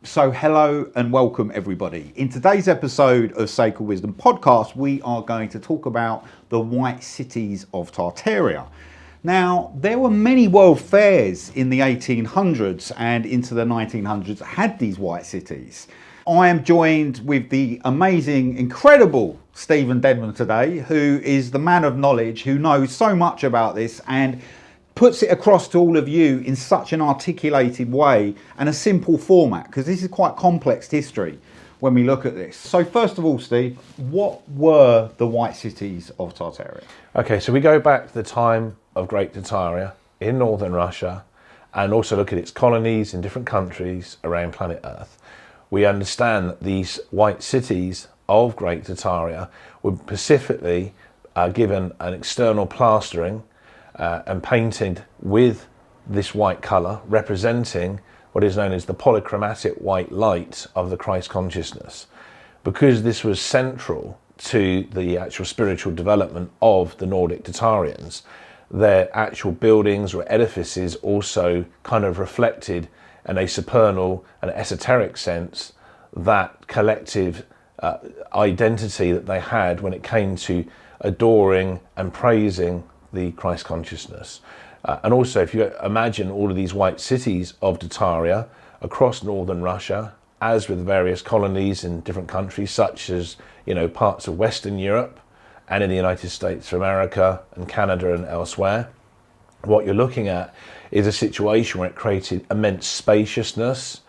So hello and welcome everybody. In today's episode of Sacred Wisdom Podcast, we are going to talk about the White Cities of Tartaria. Now, there were many world fairs in the 1800s and into the 1900s that had these white cities. I am joined with the amazing, incredible Stephen Denman today, who is the man of knowledge, who knows so much about this and puts it across to all of you in such an articulated way and a simple format, because this is quite complex history when we look at this. So first of all, Steve, what were the White Cities of Tartaria? Okay, so we go back to the time of Great Tartaria in northern Russia and also look at its colonies in different countries around planet Earth. We understand that these white cities of Great Tartaria were specifically given an external plastering and painted with this white colour, representing what is known as the polychromatic white light of the Christ consciousness. Because this was central to the actual spiritual development of the Nordic Tartarians, their actual buildings or edifices also kind of reflected in a supernal and esoteric sense that collective identity that they had when it came to adoring and praising the Christ consciousness. And also, if you imagine all of these white cities of Tartaria across northern Russia, as with various colonies in different countries, such as, parts of Western Europe and in the United States of America and Canada and elsewhere, what you're looking at is a situation where it created immense spaciousness.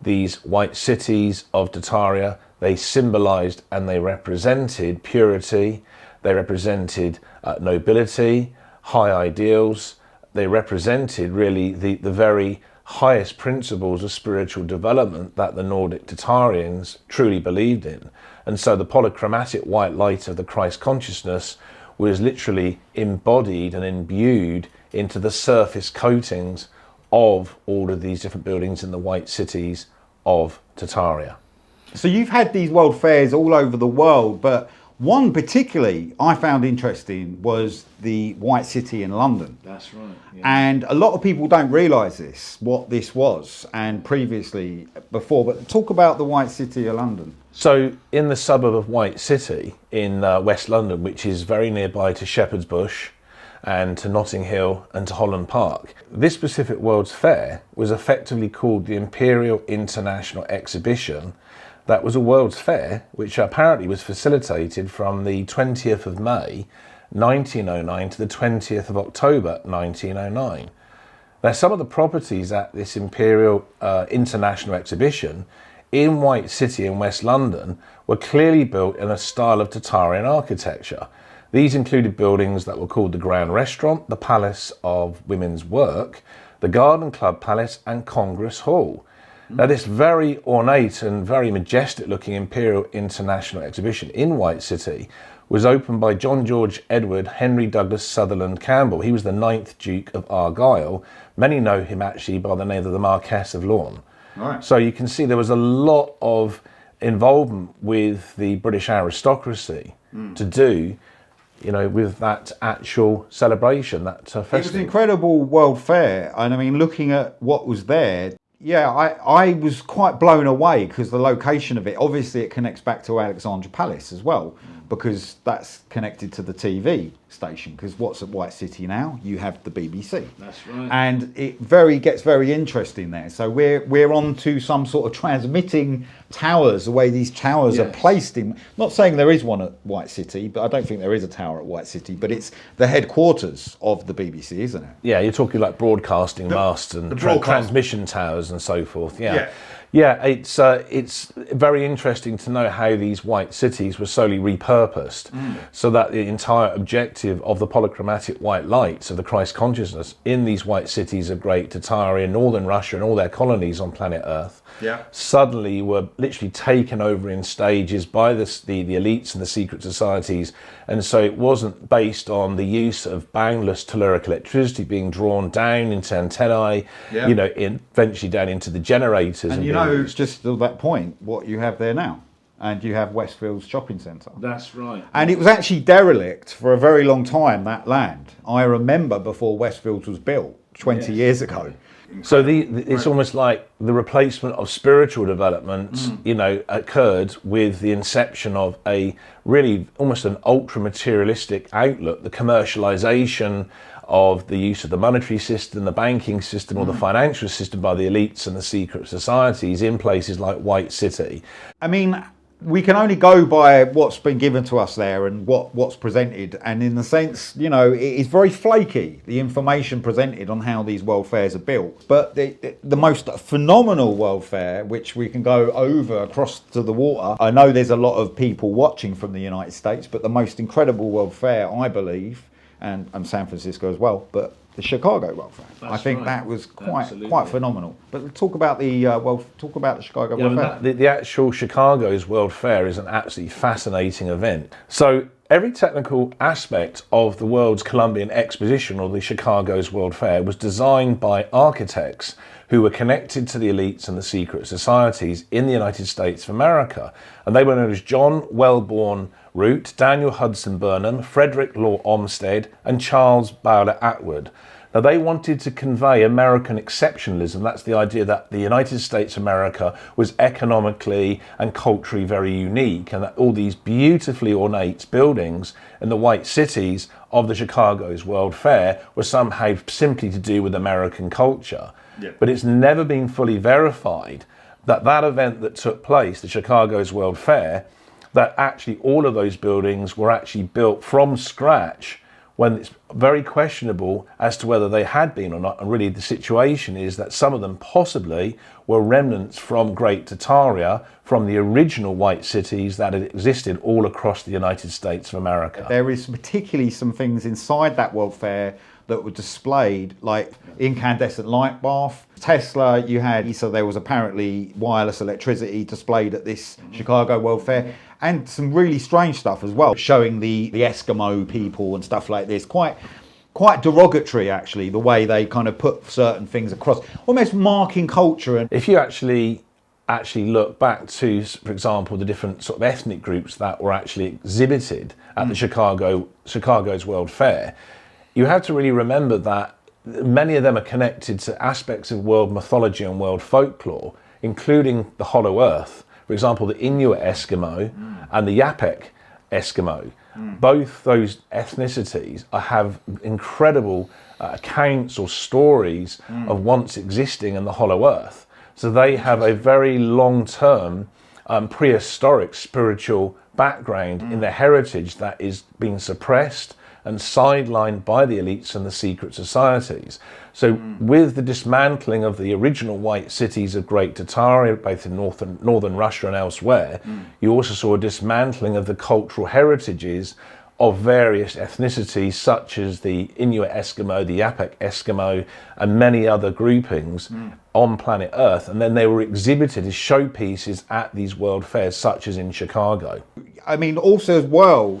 These white cities of Tartaria, they symbolized and they represented purity. They represented nobility, high ideals. They represented really the very highest principles of spiritual development that the Nordic Tartarians truly believed in. And so the polychromatic white light of the Christ consciousness was literally embodied and imbued into the surface coatings of all of these different buildings in the white cities of Tartaria. So you've had these world fairs all over the world, but one particularly I found interesting was the White City in London. That's right. Yeah. And a lot of people don't realise what this was, and previously, before, but talk about the White City of London. So in the suburb of White City in West London, which is very nearby to Shepherd's Bush and to Notting Hill and to Holland Park, this specific World's Fair was effectively called the Imperial International Exhibition. That was a World's Fair, which apparently was facilitated from the 20th of May, 1909 to the 20th of October, 1909. Now, some of the properties at this Imperial International Exhibition in White City in West London were clearly built in a style of Tartarian architecture. These included buildings that were called the Grand Restaurant, the Palace of Women's Work, the Garden Club Palace and Congress Hall. Now, this very ornate and very majestic looking Imperial International Exhibition in White City was opened by John George Edward Henry Douglas Sutherland Campbell. He was the 9th Duke of Argyll. Many know him actually by the name of the Marquess of Lorne. Right. So you can see there was a lot of involvement with the British aristocracy to do, with that actual celebration, that festival. It was an incredible world fair, and I mean, looking at what was there, yeah, I was quite blown away because the location of it, obviously it connects back to Alexandra Palace as well, because that's connected to the TV station, because what's at White City now? You have the BBC. That's right. And it gets very interesting there. So we're on to some sort of transmitting towers, the way these towers are placed in. Not saying there is one at White City, but I don't think there is a tower at White City, but it's the headquarters of the BBC, isn't it? Yeah, you're talking like broadcasting masts and transmission towers and so forth. Yeah. Yeah, it's very interesting to know how these white cities were solely repurposed, so that the entire objective of the polychromatic white lights of the Christ consciousness in these white cities of Great Tartaria, northern Russia and all their colonies on planet Earth, suddenly were literally taken over in stages by the elites and the secret societies. And so it wasn't based on the use of boundless telluric electricity being drawn down into antennae, eventually down into the generators. And just to that point, what you have there now. And you have Westfield's shopping centre. That's right. And it was actually derelict for a very long time, that land. I remember before Westfields was built 20 years ago. So it's almost like the replacement of spiritual development, occurred with the inception of a really almost an ultra materialistic outlook, the commercialization of the use of the monetary system, the banking system, or the financial system by the elites and the secret societies in places like White City. I mean, we can only go by what's been given to us there and what's presented, and in the sense, it is very flaky, the information presented on how these world fairs are built. But the most phenomenal world fair, which we can go over across to the water, I know there's a lot of people watching from the United States, but the most incredible world fair, I believe, and San Francisco as well, but the Chicago World Fair. I think that was quite phenomenal. But talk about the Chicago World Fair. The actual Chicago's World Fair is an absolutely fascinating event. So every technical aspect of the world's Columbian Exposition, or the Chicago's World Fair, was designed by architects who were connected to the elites and the secret societies in the United States of America. And they were known as John Wellborn Root, Daniel Hudson Burnham, Frederick Law Olmsted, and Charles Bowler Atwood. Now, they wanted to convey American exceptionalism. That's the idea that the United States of America was economically and culturally very unique, and that all these beautifully ornate buildings in the White Cities of the Chicago's World Fair were somehow simply to do with American culture. Yeah. But it's never been fully verified that event that took place, the Chicago's World Fair, that actually all of those buildings were actually built from scratch, when it's very questionable as to whether they had been or not. And really the situation is that some of them possibly were remnants from Great Tartaria, from the original White Cities that had existed all across the United States of America. There is particularly some things inside that World Fair that were displayed, like incandescent light bath. Tesla, so there was apparently wireless electricity displayed at this Chicago World Fair, and some really strange stuff as well, showing the Eskimo people and stuff like this. Quite derogatory, actually, the way they kind of put certain things across, almost marking culture. And if you actually look back to, for example, the different sort of ethnic groups that were actually exhibited at the Chicago's World Fair, you have to really remember that many of them are connected to aspects of world mythology and world folklore, including the Hollow Earth. For example, the Inuit Eskimo and the Yapek Eskimo. Both those ethnicities have incredible accounts or stories of once existing in the Hollow Earth. So they have a very long-term prehistoric spiritual background in their heritage that is being suppressed and sidelined by the elites and the secret societies. So with the dismantling of the original White Cities of Great Tartaria, both in northern Russia and elsewhere, you also saw a dismantling of the cultural heritages of various ethnicities, such as the Inuit Eskimo, the Yapek Eskimo, and many other groupings on planet Earth. And then they were exhibited as showpieces at these world fairs, such as in Chicago. I mean, also as well,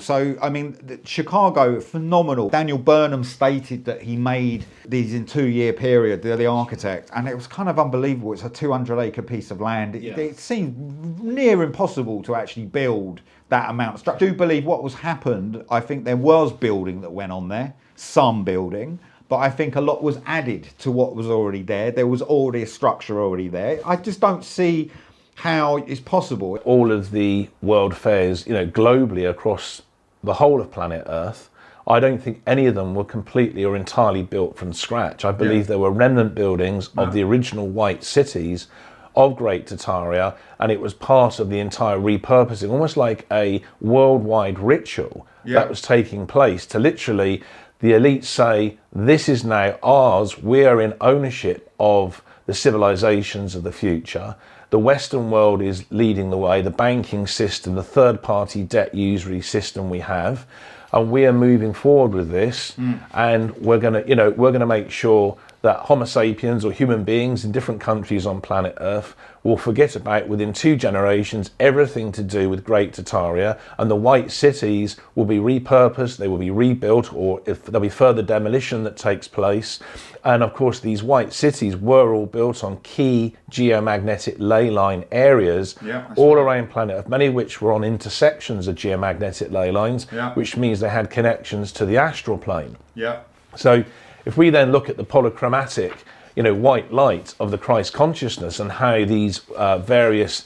Chicago, phenomenal. Daniel Burnham stated that he made these in 2-year period, the architect, and it was kind of unbelievable. It's a 200-acre piece of land. It seemed near impossible to actually build that amount of structure. I do believe what was happened, I think there was building that went on there, some building, but I think a lot was added to what was already there. There was already a structure already there. I just don't see how it's possible. All of the world fairs, globally across the whole of planet Earth, I don't think any of them were completely or entirely built from scratch. I believe there were remnant buildings of the original White Cities of Great Tartaria, and it was part of the entire repurposing, almost like a worldwide ritual that was taking place to literally, the elites say, this is now ours, we are in ownership of the civilizations of the future. The Western world is leading the way, the banking system, the third-party debt usury system we have, and we are moving forward with this, and we're going to make sure that Homo sapiens, or human beings in different countries on planet Earth, will forget about, within 2 generations, everything to do with Great Tartaria, and the White Cities will be repurposed, they will be rebuilt, or if there'll be further demolition that takes place. And of course, these White Cities were all built on key geomagnetic ley line areas all around planet Earth, many of which were on intersections of geomagnetic ley lines, which means they had connections to the astral plane. So if we then look at the polychromatic, white light of the Christ consciousness, and how these various,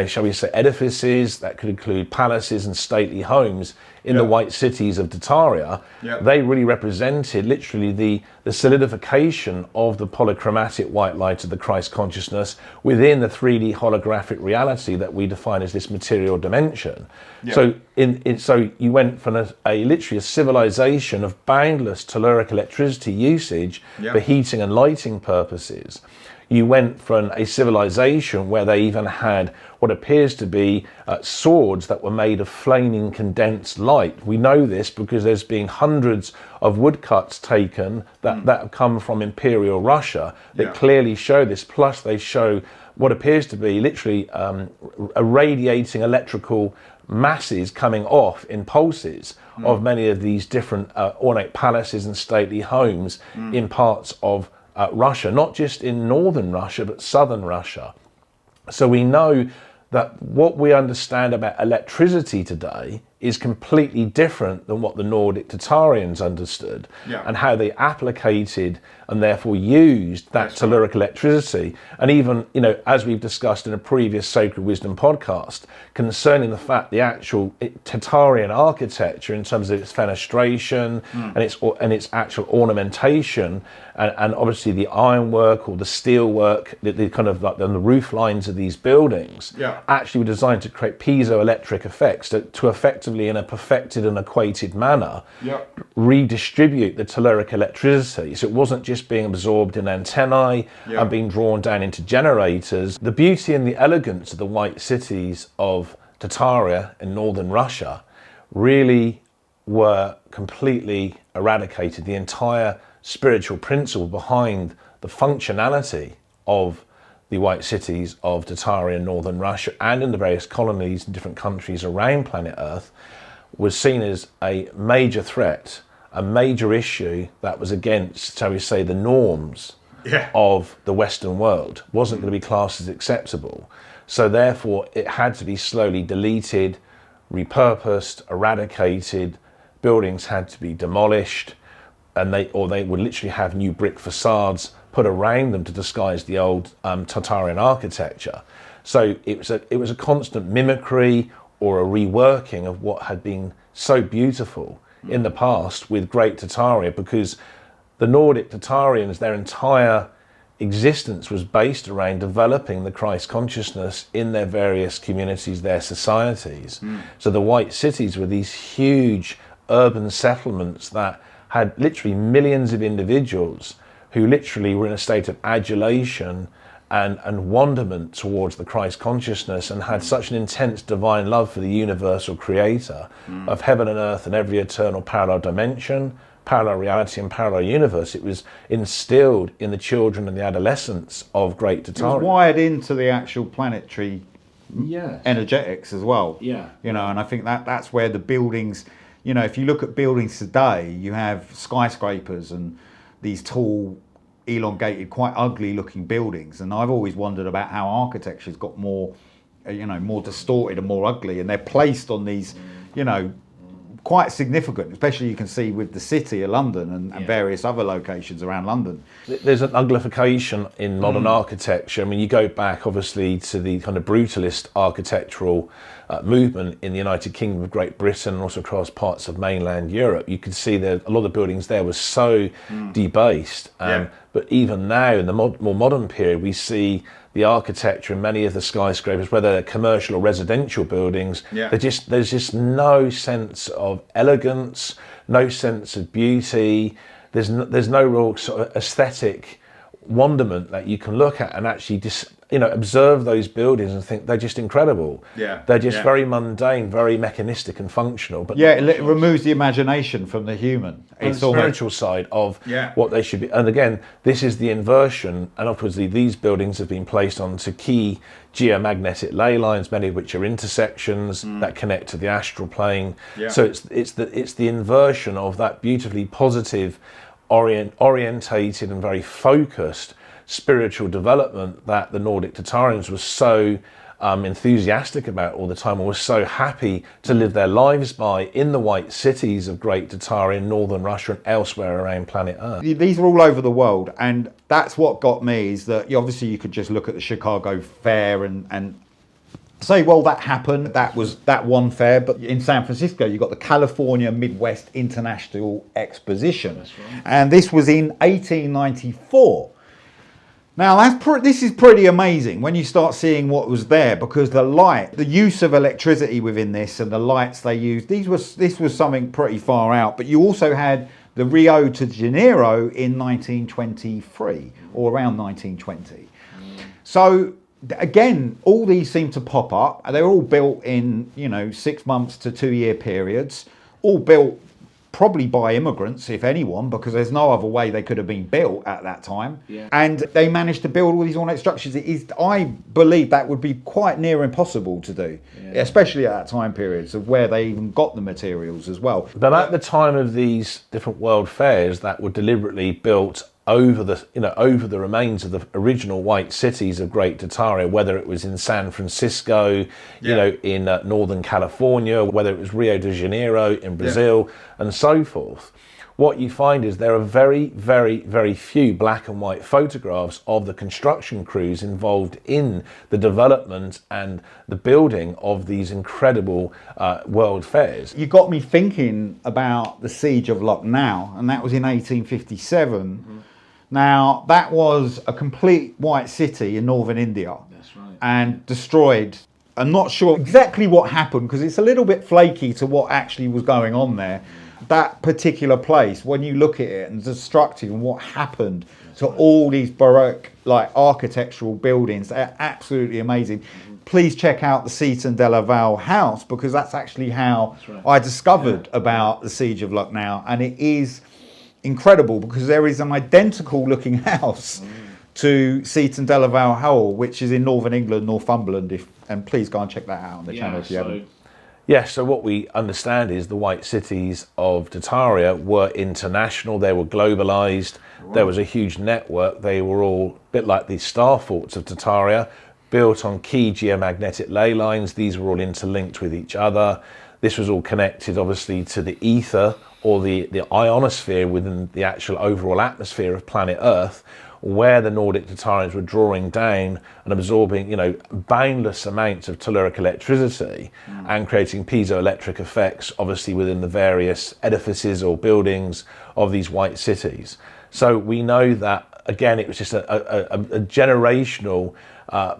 shall we say, edifices that could include palaces and stately homes in the White Cities of Tartaria, they really represented literally the solidification of the polychromatic white light of the Christ consciousness within the 3D holographic reality that we define as this material dimension. So so you went from literally a civilization of boundless telluric electricity usage for heating and lighting purposes. You went from a civilization where they even had what appears to be swords that were made of flaming condensed light. We know this because there's been hundreds of woodcuts taken that have come from Imperial Russia that clearly show this. Plus they show what appears to be literally irradiating electrical masses coming off in pulses of many of these different ornate palaces and stately homes in parts of Russia, not just in northern Russia, but southern Russia. So we know that what we understand about electricity today is completely different than what the Nordic Tartarians understood and how they applicated and therefore used that telluric electricity. And even, as we've discussed in a previous Sacred Wisdom podcast, concerning the fact the actual Tartarian architecture in terms of its fenestration and its actual ornamentation and obviously the ironwork or the steelwork, the kind of like the roof lines of these buildings actually were designed to create piezoelectric effects to effectively, in a perfected and equated manner, redistribute the telluric electricity. So it wasn't just being absorbed in antennae and being drawn down into generators. The beauty and the elegance of the White Cities of Tartaria in northern Russia really were completely eradicated. The entire spiritual principle behind the functionality of the White Cities of Tartaria in northern Russia and in the various colonies in different countries around planet Earth was seen as a major threat, a major issue that was against, shall we say, the norms of the Western world. Wasn't going to be classed as acceptable. So therefore it had to be slowly deleted, repurposed, eradicated. Buildings had to be demolished, and they would literally have new brick facades put around them to disguise the old Tartarian architecture. So it was a constant mimicry or a reworking of what had been so beautiful in the past with Great Tartaria, because the Nordic Tartarians, their entire existence was based around developing the Christ consciousness in their various communities, their societies. So the White Cities were these huge urban settlements that had literally millions of individuals who literally were in a state of adulation and wonderment towards the Christ consciousness, and had such an intense divine love for the universal creator of heaven and earth and every eternal parallel dimension, parallel reality and parallel universe. It was instilled in the children and the adolescents of Great Tartaria. It was wired into the actual planetary energetics as well. And I think that's where the buildings, if you look at buildings today, you have skyscrapers and these tall, elongated, quite ugly looking buildings, and I've always wondered about how architecture's got more more distorted and more ugly, and they're placed on these quite significant, especially you can see with the city of London and various other locations around London. There's an uglification in modern architecture. I mean, you go back obviously to the kind of brutalist architectural movement in the United Kingdom of Great Britain and also across parts of mainland Europe. You can see that a lot of the buildings there were so debased. But even now, in the more modern period, we see the architecture in many of the skyscrapers, whether they're commercial or residential buildings, there's just no sense of elegance, no sense of beauty. There's no real sort of aesthetic wonderment that you can look at and actually just observe those buildings and think they're just incredible. They're just very mundane, very mechanistic and functional. But it removes the imagination from the human. It's the spiritual side of what they should be. And again, this is the inversion. And obviously, these buildings have been placed onto key geomagnetic ley lines, many of which are intersections that connect to the astral plane. So it's the inversion of that beautifully positive, orientated and very focused spiritual development that the Nordic Tartarians were so enthusiastic about all the time, or were so happy to live their lives by in the white cities of Great Tartaria in northern Russia and elsewhere around planet Earth. These are all over the world, and that's what got me, is that obviously you could just look at the Chicago Fair and say, well, that happened, that was that one fair, but in San Francisco you got the California Midwest International Exposition. That's right. And this was in 1894. Now this is pretty amazing when you start seeing what was there, because the use of electricity within this and the lights they used, this was something pretty far out. But you also had the Rio de Janeiro in 1923, or around 1920. So again, all these seem to pop up. They're all built in 6 months to 2 year periods, all built probably by immigrants, if anyone, because there's no other way they could have been built at that time. Yeah. And they managed to build all these ornate structures. I believe that would be quite near impossible to do, especially at that time periods of where they even got the materials as well. But at the time of these different world fairs that were deliberately built over the remains of the original white cities of Great Tartaria, whether it was in San Francisco, in Northern California, whether it was Rio de Janeiro in Brazil, and so forth. What you find is there are very, very, very few black and white photographs of the construction crews involved in the development and the building of these incredible world fairs. You got me thinking about the Siege of Lucknow, and that was in 1857. Mm-hmm. Now, that was a complete white city in northern India. That's right. And destroyed. I'm not sure exactly what happened, because it's a little bit flaky to what actually was going on there. That particular place, when you look at it and destructive and what happened to all these Baroque architectural buildings, they're absolutely amazing. Please check out the Seton de la Val house, because that's actually how I discovered about the Siege of Lucknow, and it is incredible because there is an identical looking house to Seton de la Val Hall, which is in northern England, Northumberland, and please go and check that out on the channel if you haven't. Yes, so what we understand is the white cities of Tartaria were international, they were globalized, there was a huge network, they were all a bit like the star forts of Tartaria, built on key geomagnetic ley lines. These were all interlinked with each other. This was all connected obviously to the ether, or the ionosphere within the actual overall atmosphere of planet Earth, where the Nordic Tartarians were drawing down and absorbing, boundless amounts of telluric electricity and creating piezoelectric effects, obviously within the various edifices or buildings of these white cities. So we know that, again, it was just a generational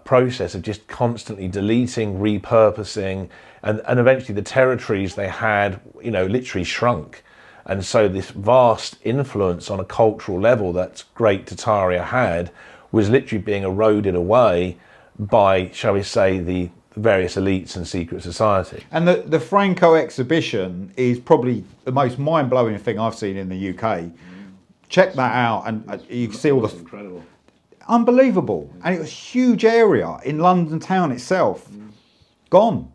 process of just constantly deleting, repurposing, and eventually the territories they had, literally shrunk. And so this vast influence on a cultural level that Great Tartaria had was literally being eroded away by, shall we say, the various elites and secret society. And the Franco exhibition is probably the most mind-blowing thing I've seen in the UK. Check that out, and you can see all the... Incredible. Unbelievable. And it was a huge area in London town itself. Gone.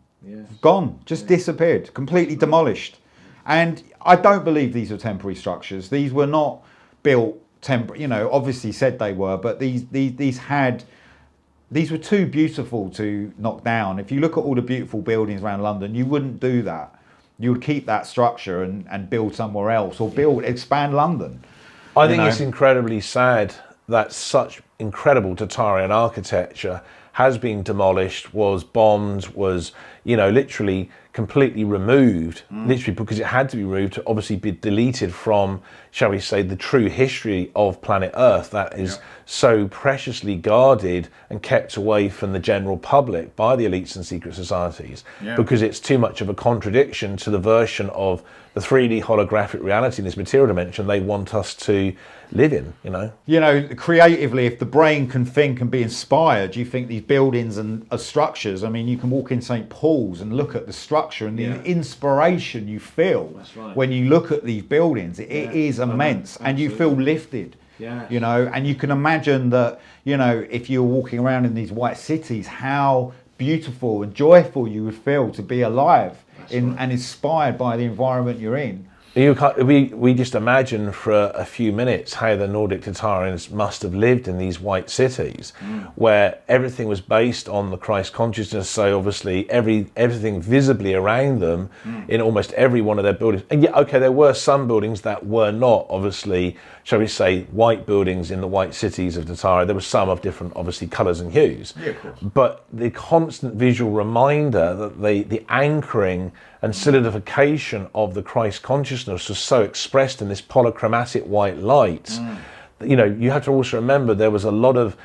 Gone. Just disappeared. Completely demolished. And I don't believe these are temporary structures. These were not built temporary, obviously said they were, but these were too beautiful to knock down. If you look at all the beautiful buildings around London, you wouldn't do that. You would keep that structure and build somewhere else, or expand London. I think it's incredibly sad that such incredible Tartarian architecture has been demolished, was bombed, was, literally completely removed, literally because it had to be removed to obviously be deleted from, shall we say, the true history of planet Earth that is so preciously guarded and kept away from the general public by the elites and secret societies, because it's too much of a contradiction to the version of the 3D holographic reality in this material dimension they want us to live in, creatively, if the brain can think and be inspired, you think these buildings and structures, you can walk in St. Paul's and look at the structure and the inspiration you feel when you look at these buildings. It is immense, and you feel lifted. And you can imagine that, if you're walking around in these white cities, how beautiful and joyful you would feel to be alive and inspired by the environment you're in. We just imagine for a few minutes how the Nordic Tartarians must have lived in these white cities, where everything was based on the Christ consciousness. So obviously everything visibly around them in almost every one of their buildings. And yeah, okay, there were some buildings that were not obviously, shall we say, white buildings in the white cities of Tartaria. There were some of different, obviously, colours and hues. Yeah, of course. But the constant visual reminder that the anchoring and solidification of the Christ consciousness was so expressed in this polychromatic white light. You know, you have to also remember there was a lot of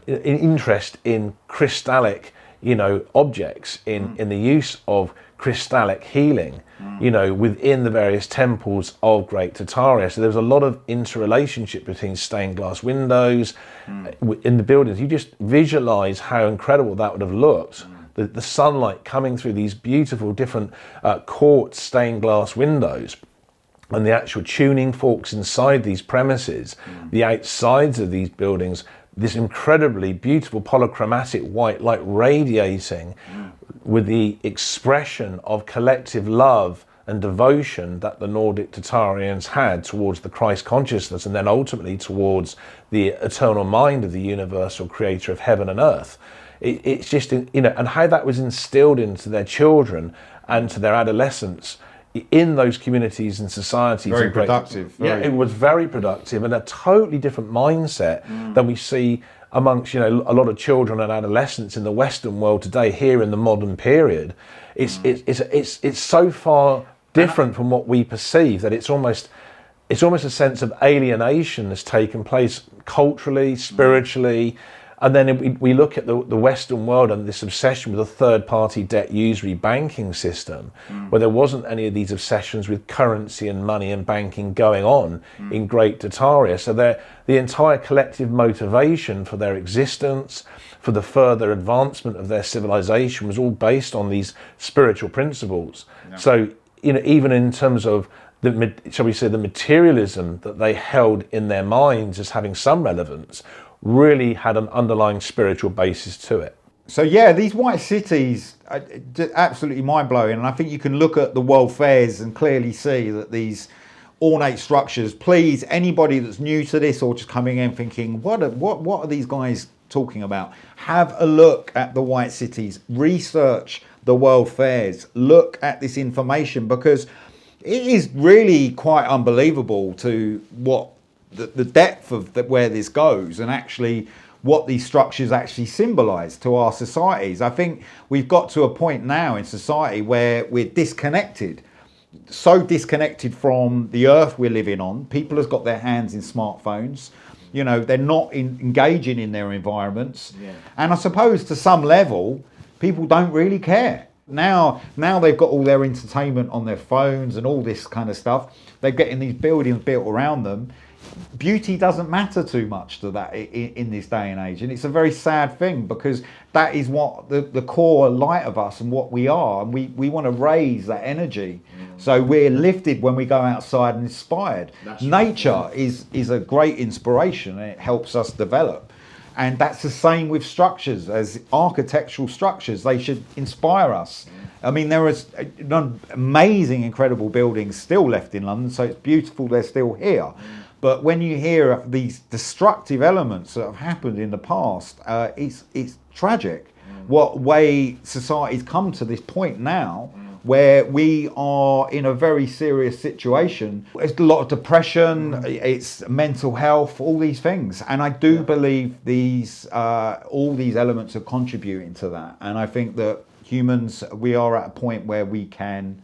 interest in crystallic, you know, objects in the use of crystallic healing, you know, within the various temples of Great Tartaria. So there was a lot of interrelationship between stained glass windows in the buildings. You just visualize how incredible that would have looked. The sunlight coming through these beautiful different quartz stained glass windows, and the actual tuning forks inside these premises, the outsides of these buildings, this incredibly beautiful polychromatic white light radiating with the expression of collective love and devotion that the Nordic Tartarians had towards the Christ consciousness, and then ultimately towards the eternal mind of the universal creator of heaven and earth. It's just, you know, and how that was instilled into their children and to their adolescents in those communities and societies. Very productive. Yeah, it was very productive, and a totally different mindset than we see amongst, you know, a lot of children and adolescents in the Western world today. Here in the modern period, it's so far different from what we perceive that it's almost a sense of alienation that's taken place culturally, spiritually. And then we look at the Western world and this obsession with a third-party debt usury banking system, where there wasn't any of these obsessions with currency and money and banking going on in Great Tartaria. So the entire collective motivation for their existence, for the further advancement of their civilization, was all based on these spiritual principles. Yeah. So, you know, even in terms of shall we say, the materialism that they held in their minds as having some relevance, really had an underlying spiritual basis to it. So yeah, these white cities are absolutely mind-blowing, and I think you can look at the world fairs and clearly see that these ornate structures, please, anybody that's new to this or just coming in thinking, what are these guys talking about? Have a look at the white cities, research the world fairs, look at this information, because it is really quite unbelievable to what the depth of where this goes, and actually what these structures actually symbolize to our societies. I think we've got to a point now in society where we're disconnected, so disconnected from the earth we're living on. People have got their hands in smartphones, you know, they're not engaging in their environments. Yeah. And I suppose to some level, people don't really care. Now they've got all their entertainment on their phones and all this kind of stuff. They're getting these buildings built around them. Beauty doesn't matter too much to that in this day and age, and it's a very sad thing, because that is what the core light of us and what we are, and we want to raise that energy. So we're lifted when we go outside and inspired. Nature is a great inspiration, and it helps us develop. And that's the same with structures, as architectural structures. They should inspire us. I mean, there is amazing, incredible buildings still left in London, so it's beautiful they're still here. But when you hear of these destructive elements that have happened in the past, it's tragic what way society's come to this point now, where we are in a very serious situation. It's a lot of depression, it's mental health, all these things. And I do believe all these elements are contributing to that. And I think that humans, we are at a point where we can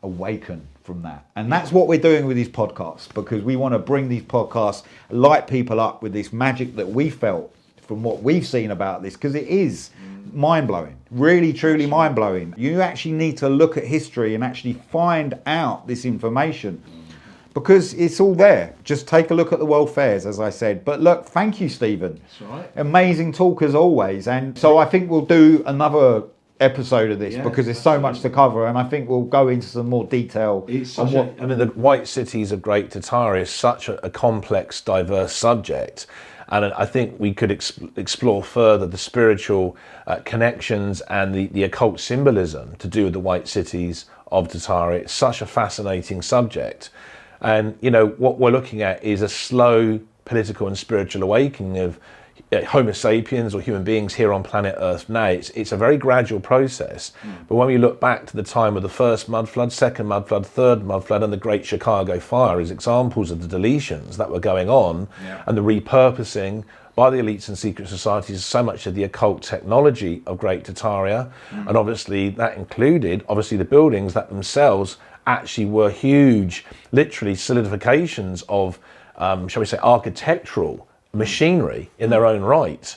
awaken from that. And that's what we're doing with these podcasts, because we want to bring these podcasts, light people up with this magic that we felt from what we've seen about this, because it is mind-blowing, really truly mind-blowing. You actually need to look at history and actually find out this information, because it's all there. Just take a look at the world fairs, as I said. But look, thank you, Stephen. That's all right. Amazing talk as always. And so I think we'll do another episode of this, because there's so much to cover, and I think we'll go into some more detail. I mean, the White Cities of Great Tartaria is such a complex, diverse subject, And I think we could explore further the spiritual connections and the occult symbolism to do with the White Cities of Tartaria. It's such a fascinating subject. And, you know, what we're looking at is a slow political and spiritual awakening of Homo sapiens, or human beings here on planet Earth now. It's a very gradual process. But when we look back to the time of the first mud flood, second mud flood, third mud flood, and the Great Chicago Fire as examples of the deletions that were going on, and the repurposing by the elites and secret societies so much of the occult technology of Great Tartaria. And obviously that included the buildings that themselves actually were huge, literally solidifications of, shall we say, architectural machinery in their own right,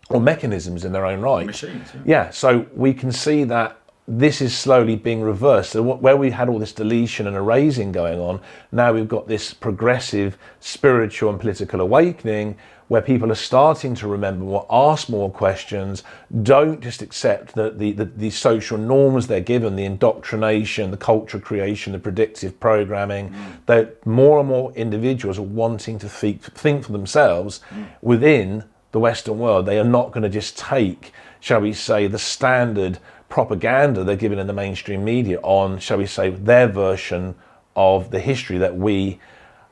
or mechanisms in their own right. Machines, yeah. So we can see that this is slowly being reversed. So where we had all this deletion and erasing going on, now we've got this progressive spiritual and political awakening where people are starting to remember more, ask more questions, don't just accept the social norms they're given, the indoctrination, the culture creation, the predictive programming, that more and more individuals are wanting to think for themselves within the Western world. They are not going to just take, shall we say, the standard propaganda they're given in the mainstream media on, shall we say, their version of the history that we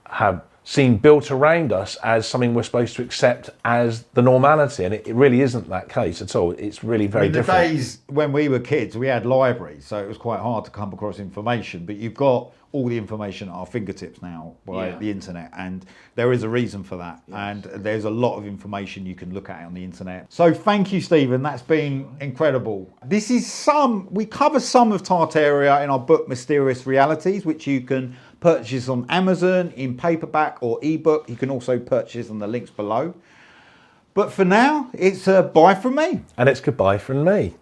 have seen built around us as something we're supposed to accept as the normality. And it really isn't that case at all. It's really very different. In the days when we were kids, we had libraries, so it was quite hard to come across information, but you've got all the information at our fingertips now by the internet, and there is a reason for that. And there's a lot of information you can look at on the internet. So thank you, Stephen. That's been incredible. We cover some of Tartaria in our book Mysterious Realities, which you can purchase on Amazon in paperback or ebook. You can also purchase on the links below. But for now, it's bye from me. And it's goodbye from me.